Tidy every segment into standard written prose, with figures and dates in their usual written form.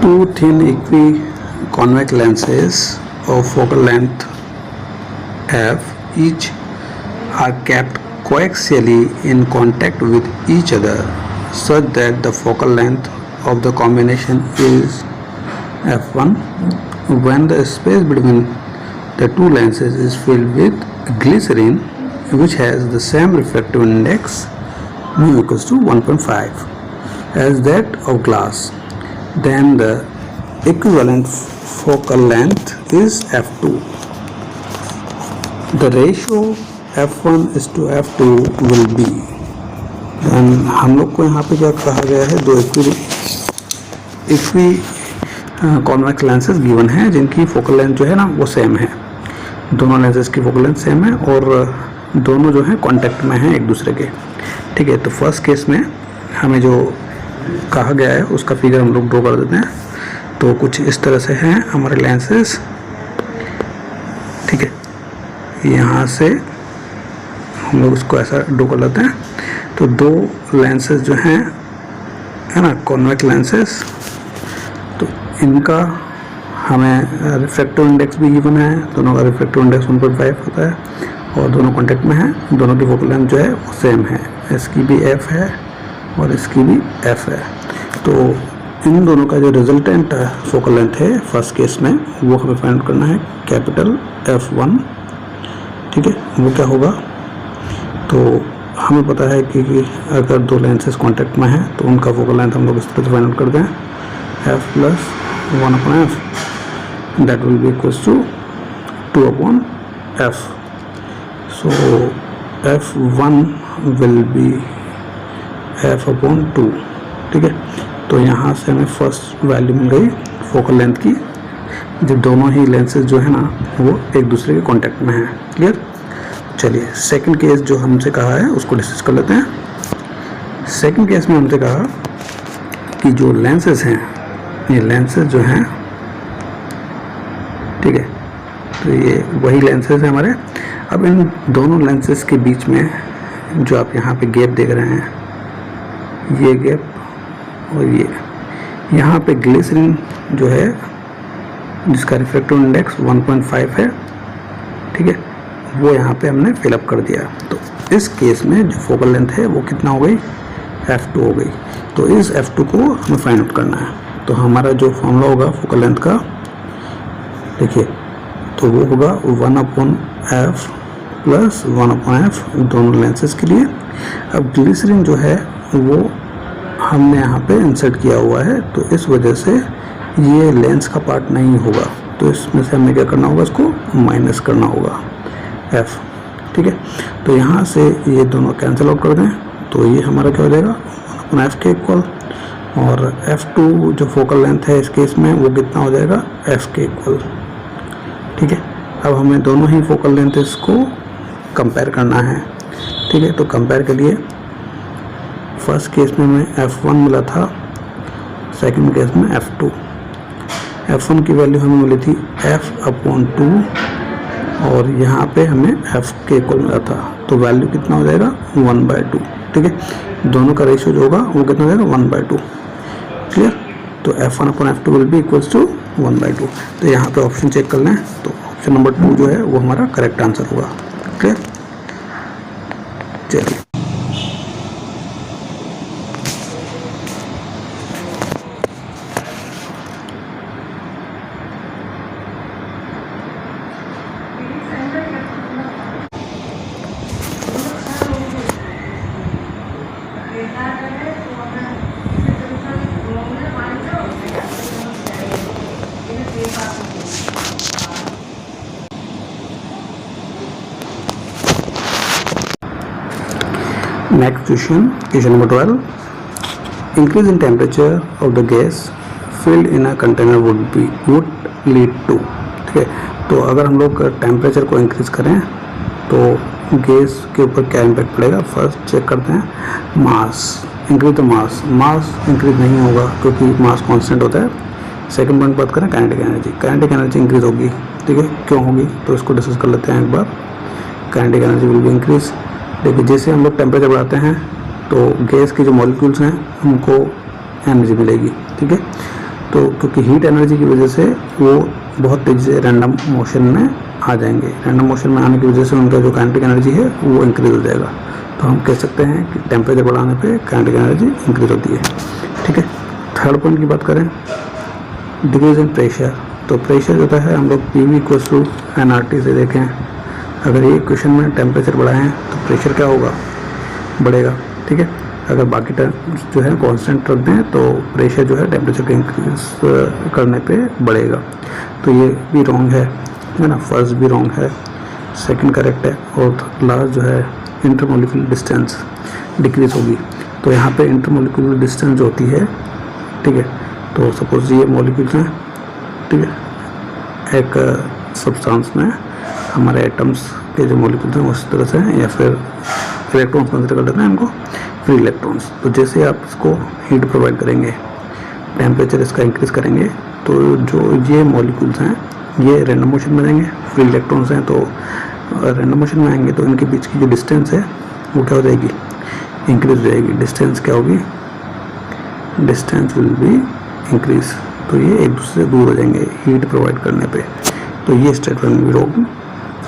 Two thin equiconvex lenses of focal length f each are kept coaxially in contact with each other such that the focal length of the combination is f1 when the space between the two lenses is filled with glycerin which has the same refractive index mu equals to 1.5 as that of glass. Then the equivalent focal length is f2. The ratio f1 is to f2 will be, then हम लोग को यहाँ पे क्या कहा गया है, दो इक्वी कॉन्वेक्स लेंसेज गिवन है जिनकी फोकल लेंथ जो है ना वो सेम है, दोनों लेंसेज की फोकल लेंथ सेम है और दोनों जो है कांटेक्ट में हैं एक दूसरे के। ठीक है, तो फर्स्ट केस में हमें जो कहा गया है उसका फिगर हम लोग ड्रॉ कर देते हैं। तो कुछ इस तरह से हैं हमारे लेंसेज। ठीक है, यहाँ से हम लोग इसको ऐसा ड्रॉ कर लेते हैं। तो दो लेंसेज जो हैं है ना कॉन्वेक्स लेंसेज, तो इनका हमें रिफ्रैक्टिव इंडेक्स भी गिवन है, दोनों का रिफ्रैक्टिव इंडेक्स 1.5 होता है और दोनों कॉन्टेक्ट में हैं, दोनों की फोकल लेंथ जो है वो सेम है, इसकी भी f है और इसकी भी f है। तो इन दोनों का जो रिजल्टेंट फोकल लेंथ है फर्स्ट केस में वो हमें फाइंड करना है कैपिटल F1। ठीक है, वो क्या होगा, तो हमें पता है कि अगर दो लेंसेज कांटेक्ट में हैं तो उनका फोकल लेंथ हम लोग इस तरह से फाइंड आउट करते हैं f plus 1/f that will be equals to 2/f। So f1 will be f/2। ठीक है, तो यहाँ से हमें फर्स्ट वैल्यू मिल गई फोकल लेंथ की, जब दोनों ही लेंसेज जो है ना वो एक दूसरे के कांटेक्ट में हैं। क्लियर। चलिए सेकंड केस जो हमसे कहा है उसको डिस्कस कर लेते हैं। सेकंड केस में हमसे कहा कि जो लेंसेज हैं, ये लेंसेज जो हैं, ठीक है, तो ये वही लेंसेज हैं हमारे। अब इन दोनों लेंसेज के बीच में जो आप यहाँ पे गैप देख रहे हैं, ये गैप और ये, यहाँ पे ग्लिसरीन जो है जिसका रिफ्रैक्टिव इंडेक्स 1.5 है, ठीक है, वो यहाँ पे हमने फिलअप कर दिया। तो इस केस में जो फोकल लेंथ है वो कितना हो गई, f2 हो गई। तो इस f2 को हमें फाइंड आउट करना है। तो हमारा जो फॉर्मूला होगा फोकल लेंथ का, देखिए, तो वो होगा 1/f प्लस 1/f दोनों लेंसेज के लिए। अब ग्लिसरीन जो है वो हमने यहाँ पे इंसर्ट किया हुआ है, तो इस वजह से ये लेंस का पार्ट नहीं होगा, तो इसमें से हमें क्या करना होगा, इसको माइनस करना होगा f। ठीक है, तो यहाँ से ये दोनों कैंसिल आउट कर दें, तो ये हमारा क्या हो जाएगा 1/f के इक्वल, और f2 जो फोकल लेंथ है इस केस में वो कितना हो जाएगा, f के इक्वल। ठीक है, अब हमें दोनों ही फोकल लेंथ इसको कंपेयर करना है। ठीक है, तो कंपेयर के लिए फर्स्ट केस में हमें f1 मिला था, सेकंड केस में f2। f1 की वैल्यू हमें मिली थी f/2 और यहाँ पे हमें f के इक्वल मिला था, तो वैल्यू कितना हो जाएगा 1/2। ठीक है, दोनों का रेशियो जो होगा वो कितना हो जाएगा 1/2। क्लियर। तो f1/f2 will be equals to 1/2। तो यहाँ पे ऑप्शन चेक कर लें, तो ऑप्शन नंबर 2 जो है वो हमारा करेक्ट आंसर होगा। क्लियर। चलिए next question number 12. Increase in temperature of the gas filled in a container would lead to। ठीक है, तो अगर हम लोग टेम्परेचर को इंक्रीज करें तो गैस के ऊपर क्या इम्पैक्ट पड़ेगा, फर्स्ट चेक करते हैं मास। इंक्रीज द मास इंक्रीज नहीं होगा क्योंकि मास कांस्टेंट होता है। सेकंड पॉइंट बात करें काइनेटिक एनर्जी इंक्रीज होगी। ठीक है, क्यों होगी, तो इसको डिस्कस कर लेते हैं एक बार। Kinetic energy will be increase. देखिए, जैसे हम लोग टेम्परेचर बढ़ाते हैं तो गैस के जो मॉलिक्यूल्स हैं उनको एनर्जी मिलेगी। ठीक है, तो क्योंकि हीट एनर्जी की वजह से वो बहुत तेज़ी से रैंडम मोशन में आ जाएंगे। रैंडम मोशन में आने की वजह से उनका जो काइनेटिक एनर्जी है वो इंक्रीज हो जाएगा। तो हम कह सकते हैं कि टेम्परेचर बढ़ाने पे काइनेटिक एनर्जी इंक्रीज होती है। ठीक है, थर्ड पॉइंट की बात करें, डिक्रीज इन प्रेशर। तो प्रेशर जो है हम लोग P V equals to N R T से देखें। अगर ये क्वेश्चन में टेम्परेचर बढ़ाएं तो प्रेशर क्या होगा, बढ़ेगा। ठीक है, अगर बाकी टर्म्स जो है कांस्टेंट रख दें तो प्रेशर जो है टेम्परेचर के इंक्रीज करने पे बढ़ेगा। तो ये भी रॉन्ग है ना, फर्स्ट भी रॉन्ग है, सेकंड करेक्ट है, और लास्ट जो है इंटरमोलिकुलर डिस्टेंस डिक्रीज होगी। तो यहाँ पे इंटरमोलिकुलर डिस्टेंस जो होती है, ठीक है, तो सपोज ये मॉलिक्यूल्स हैं, ठीक है, एक सब्सटेंस में हमारे एटम्स के जो मॉलिक्यूल्स हैं उस तरह से हैं, या फिर इलेक्ट्रॉन्स कंसिडर कर लेते हैं इनको, फ्री इलेक्ट्रॉन्स। तो जैसे आप इसको हीट प्रोवाइड करेंगे, टेम्परेचर इसका इंक्रीज करेंगे, तो जो ये मॉलिक्यूल्स हैं ये रैंडम मोशन में रहेंगे, फ्री इलेक्ट्रॉन्स हैं तो रैंडम मोशन में आएंगे, तो इनके बीच की जो डिस्टेंस है वो क्या हो जाएगी, इंक्रीज हो जाएगी। डिस्टेंस क्या होगी, डिस्टेंस विल बी इंक्रीज। तो ये एक दूसरे से दूर हो जाएंगे हीट प्रोवाइड करने पे। तो ये स्टेटमेंट भी wrong,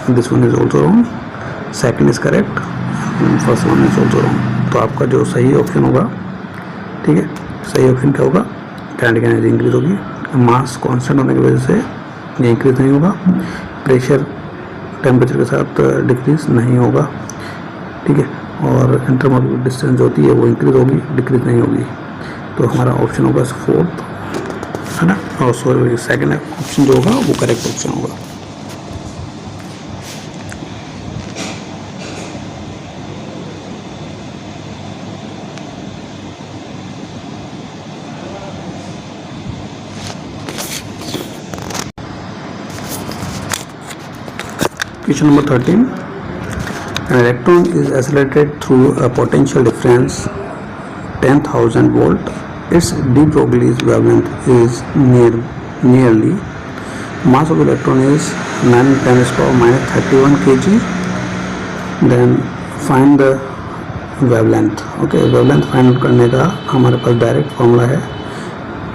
this one is also wrong, second is correct, first one is also wrong. तो आपका जो सही ऑप्शन होगा, ठीक है, सही ऑप्शन क्या होगा, काइनेटिक एनर्जी इंक्रीज होगी। मास कांस्टेंट होने की वजह से ये इंक्रीज नहीं होगा, प्रेशर टेम्परेचर के साथ डिक्रीज नहीं होगा, ठीक है, और इंटरमोलिकुलर डिस्टेंस जो होती है वो इंक्रीज होगी, डिक्रीज नहीं होगी। तो हमारा ऑप्शन होगा फोर्थ, है ना, और सॉरी सेकंड ऑप्शन जो होगा वो करेक्ट ऑप्शन होगा। Question number 13. An electron is accelerated through a potential difference 10,000 volt. Its de Broglie's wavelength is nearly. Mass of the electron is 9 × 10⁻³ kg. Then find the wavelength. Okay, wavelength find करने का हमारे पास direct formula है,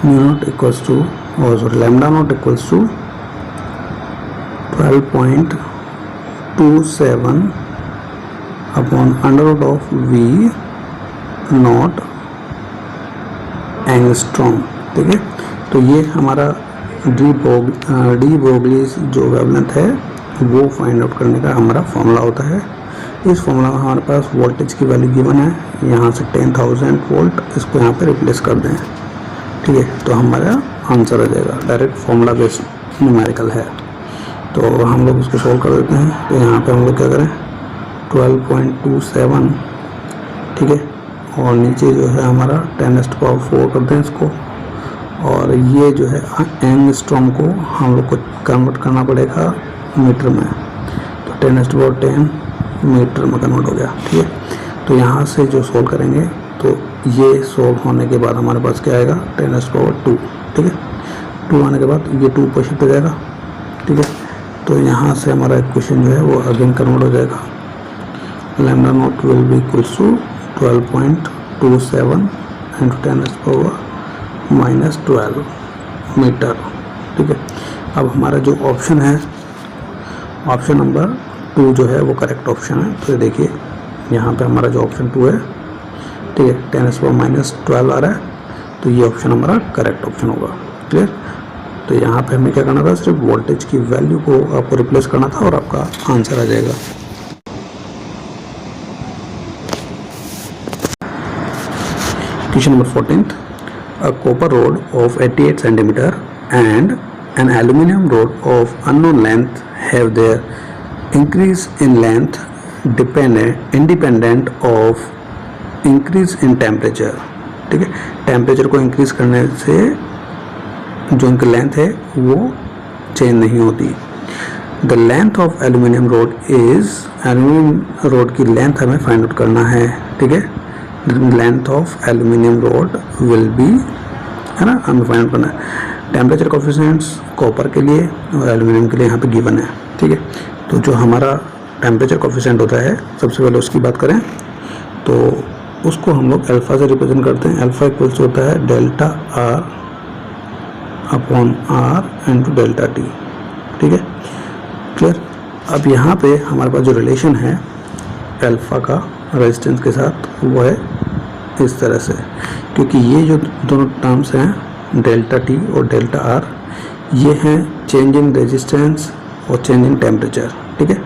mu not equals to, और sorry lambda not equals to 12.27 upon under root of V not angstrom. ठीक है, तो ये हमारा डी ब्रोगलीज जो वेवलेंथ है वो फाइंड आउट करने का हमारा फॉर्मूला होता है। इस फॉर्मूला में हमारे पास वोल्टेज की वैल्यू गिवन है, यहाँ से 10,000 वोल्ट, इसको यहाँ पे रिप्लेस कर दें, ठीक है, तो हमारा आंसर आ जाएगा। डायरेक्ट फॉर्मूला बेस्ड न्यूमेरिकल है, तो हम लोग उसको सॉल्व कर देते हैं। तो यहाँ पे हम लोग क्या करें, 12.27, ठीक है, और नीचे जो है हमारा 10⁻⁴ कर दें इसको, और ये जो है एंगस्ट्रॉम को हम लोग को कन्वर्ट करना पड़ेगा मीटर में, तो 10⁻10 मीटर में कन्वर्ट हो गया। ठीक है, तो यहाँ से जो सोल्व करेंगे तो ये सोल्व होने के बाद हमारे पास क्या आएगा, 10⁻²। ठीक है, 2 आने के बाद ये 2 ऊपर शिफ्ट हो जाएगा। ठीक है, तो यहाँ से हमारा इक्वेशन जो है वो अगेन कन्वर्ट हो जाएगा, lambda not will be equals to 12.27 × 10⁻⁻12 metre. ठीक है, अब हमारा जो ऑप्शन है, ऑप्शन नंबर 2 जो है वो करेक्ट ऑप्शन है। तो देखिए यहाँ पे हमारा जो ऑप्शन 2 है, ठीक है, 10⁻⁻12 आ रहा है, तो ये ऑप्शन हमारा करेक्ट ऑप्शन होगा। क्लियर, तो यहाँ पे हमें क्या करना था, सिर्फ वोल्टेज की वैल्यू को आपको रिप्लेस करना था और आपका आंसर आ जाएगा। Question number 14, a copper rod of 88 cm and an aluminum rod of unknown length have their increase in length independent of increase in temperature। ठीक है, टेम्परेचर को इंक्रीज करने से जो इनकी लेंथ है वो चेंज नहीं होती। The length of aluminium road is, aluminium road की लेंथ हमें फाइंड आउट करना है। ठीक है, length of aluminium road will be, है ना, हमें फाइंड आउट करना है। टेम्परेचर कोफिशिएंट्स कॉपर के लिए और एल्यूमिनियम के लिए यहाँ पे गिवन है। ठीक है, तो जो हमारा टेम्परेचर कोफिशिएंट होता है, सबसे पहले उसकी बात करें तो उसको हम लोग अल्फ़ा से रिप्रेजेंट करते हैं। अल्फ़ा इक्वल्स होता है delta R upon R into delta T. ठीक है, क्लियर। अब यहाँ पे हमारे पास जो रिलेशन है अल्फ़ा का रेजिस्टेंस के साथ वो है इस तरह से, क्योंकि ये जो दोनों टर्म्स हैं डेल्टा टी और डेल्टा आर, ये हैं चेंज इन रेजिस्टेंस और चेंज इन टेम्परेचर। ठीक है,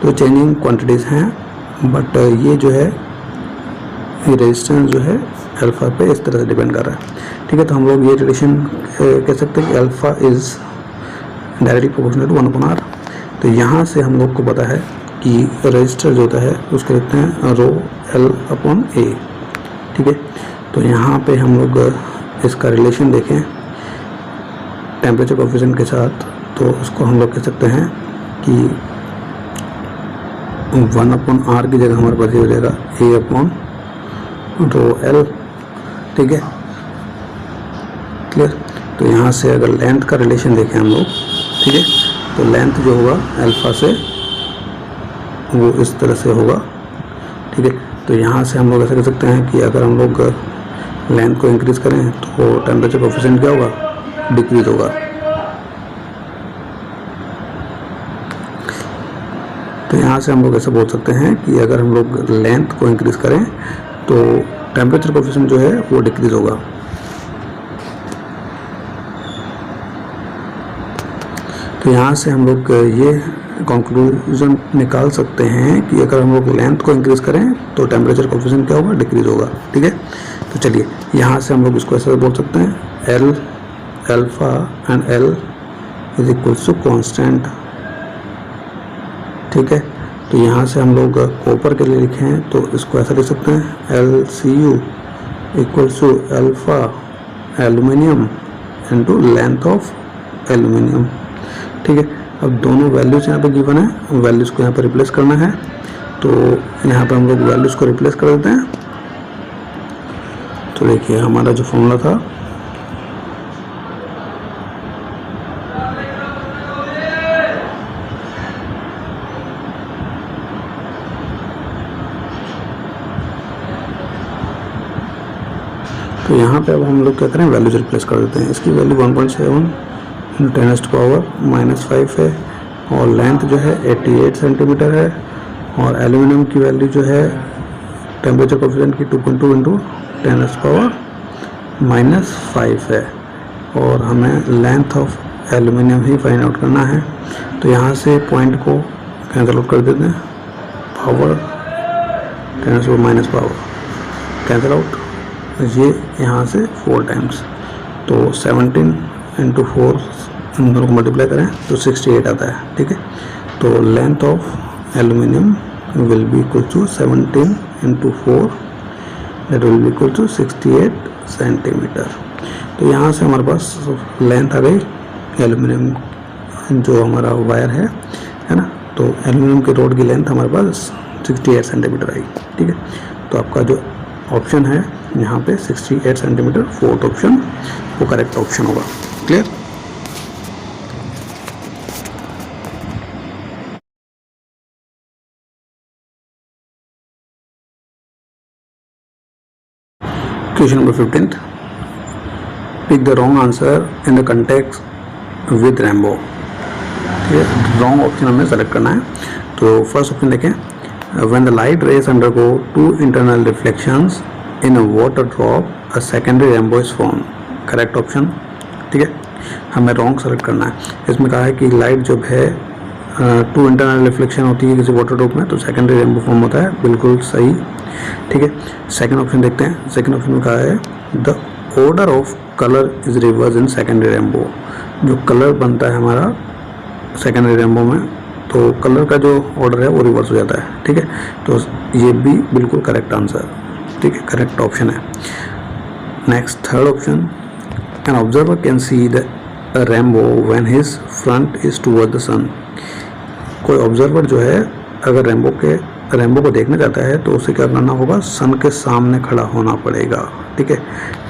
तो चेंजिंग क्वांटिटीज़ हैं, बट ये जो है ये रेजिस्टेंस जो है अल्फ़ा पे इस तरह से डिपेंड कर रहा है। ठीक है, तो हम लोग ये रिलेशन कह सकते हैं कि alpha is directly proportional to 1/r। तो यहाँ से हम लोग को पता है कि रेजिस्टर जो होता है उसको लिखते हैं रो एल अपॉन ए। ठीक है, तो यहाँ पे हम लोग इसका रिलेशन देखें टेम्परेचर कोफिशिएंट के साथ, तो उसको हम लोग कह सकते हैं कि 1/r की जगह हमारे पास ये हो जाएगा ए अपॉन रो एल। ठीक है, क्लियर। तो यहाँ से अगर लेंथ का रिलेशन देखें हम लोग, ठीक है, तो लेंथ जो होगा अल्फ़ा से वो इस तरह से होगा। ठीक है, तो यहाँ से हम लोग ऐसा कह सकते हैं कि अगर हम लोग लेंथ को इंक्रीज करें तो टेम्परेचर कोफिशिएंट क्या होगा, डिक्रीज होगा। तो यहाँ से हम लोग ऐसा बोल सकते हैं कि अगर हम लोग लेंथ को इंक्रीज करें तो टेम्परेचर कोफिशिएंट जो है वो डिक्रीज होगा। तो यहाँ से हम लोग ये कंक्लूजन निकाल सकते हैं कि अगर हम लोग लेंथ को इंक्रीज करें तो टेम्परेचर कोफिशिएंट क्या होगा, डिक्रीज होगा। ठीक है, तो चलिए यहाँ से हम लोग इसको ऐसा बोल सकते हैं L alpha and L is equal to constant. ठीक है, तो यहाँ से हम लोग कॉपर के लिए लिखें तो इसको ऐसा लिख सकते हैं L C U equal to alpha aluminium into length of aluminium. ठीक है, अब दोनों वैल्यूज़ यहाँ पे गिवन है, वैल्यूज़ को यहाँ पे रिप्लेस करना है, तो यहाँ पे हम लोग वैल्यूज़ को रिप्लेस कर देते हैं। तो देखिए हमारा जो फॉर्मूला था तो यहाँ पे अब हम लोग क्या करें, वैल्यूज रिप्लेस कर देते हैं। इसकी वैल्यू 1.7 × 10⁻⁵ है और लेंथ जो है 88 सेंटीमीटर है और एल्यूमिनियम की वैल्यू जो है टेम्परेचर कोफिशिएंट की 2.2 × 10⁻⁵ है और हमें length of aluminium he find out करना है। तो यहाँ से पॉइंट को कैंसिल आउट कर देते हैं, पावर 10⁻⁻ पावर कैंसिल आउट, ये यहाँ से 4 टाइम्स, तो 17 × 4 इन दोनों को मल्टीप्लाई करें तो 68 आता है। ठीक है, तो length of aluminium will be equal to 17 × 4 that will be equal to 68 centimetre. तो यहाँ से हमारे पास लेंथ आ गई एल्यूमिनियम जो हमारा वायर है ना, तो एल्यूमिनियम के रोड की लेंथ हमारे पास 68 सेंटीमीटर आई। ठीक है, तो आपका जो ऑप्शन है यहाँ पे 68 सेंटीमीटर, फोर्थ ऑप्शन वो करेक्ट ऑप्शन होगा। Clear. Question number 15, pick the wrong answer in the context with rainbow. Wrong option हमें सेलेक्ट करना है। तो फर्स्ट ऑप्शन देखें, when the light rays undergo 2 internal reflections in a water drop, a secondary rainbow is formed. Correct option. ठीक है, हमें wrong select करना है। इसमें कहा है कि लाइट जब है 2 इंटरनल रिफ्लेक्शन होती है किसी वाटर ड्रॉप में तो सेकेंडरी रेनबो फॉर्म होता है, बिल्कुल सही। ठीक है, सेकंड ऑप्शन देखते हैं। सेकंड ऑप्शन में कहा है the order of colour is reverse in secondary rainbow. जो कलर बनता है हमारा सेकेंडरी रेनबो में तो कलर का जो ऑर्डर है वो रिवर्स हो जाता है। ठीक है, तो ये भी बिल्कुल करेक्ट आंसर, ठीक है, करेक्ट ऑप्शन है। Next third option, an observer can see the rainbow when his front is toward the sun. कोई ऑब्जर्वर जो है अगर रेनबो को देखना चाहता है तो उसे क्या करना होगा, सन के सामने खड़ा होना पड़ेगा। ठीक है,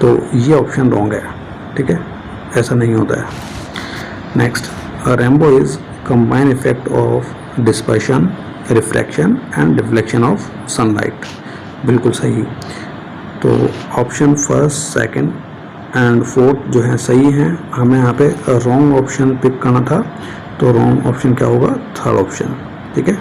तो ये ऑप्शन रॉन्ग है। ठीक है, ऐसा नहीं होता है। Next, rainbow is combined effect of dispersion, refraction and deflection of sunlight। बिल्कुल सही। तो option first, second and fourth जो है सही है। हमें यहाँ पे रॉन्ग ऑप्शन पिक करना था, तो रॉन्ग ऑप्शन क्या होगा, थर्ड ऑप्शन। ठीक है,